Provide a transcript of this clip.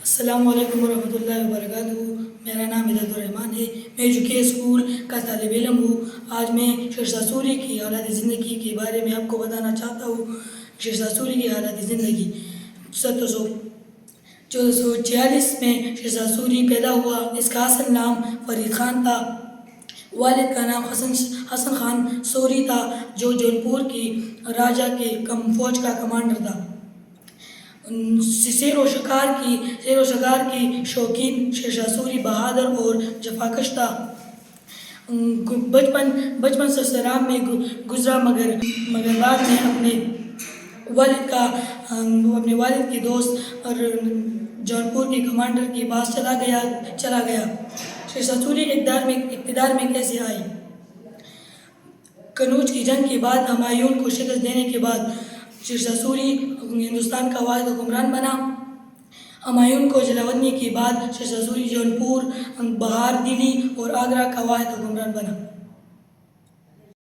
السلام علیکم ورحمۃ اللہ وبرکاتہ۔ میرا نام ہدایت الرحمان ہے۔ میں ایجوکے اسکول کا طالب علم ہوں۔ آج میں شہزاد سوری کی حالات زندگی کے بارے میں آپ کو بتانا چاہتا ہوں۔ شہزاد سوری کی حالات زندگی 1446 میں شہزاد سوری پیدا ہوا۔ اس کا اصل نام فرید خان تھا۔ والد کا نام حسن خان سوری تھا، جو جونپور کی راجہ کے فوج کا کمانڈر تھا۔ سیر و شکار کی شوقین شہزاد سوری بہادر اور جفاکش تھا۔ بچپن سسرال میں گزرا، مگر بعد میں اپنے والد کے دوست اور جونپور کے کمانڈر کے پاس چلا گیا۔ شہزاد سوری اقتدار میں کیسے آئے؟ کنوج کی جنگ کے بعد ہمایوں کو شکست دینے کے بعد شہزاد سوری ہندوستان کا واحد حکمران بنا۔ ہمایوں کو جلاوطنی کے بعد شہزاد سوری جونپور، بہار، دلی اور آگرہ کا واحد حکمران بنا۔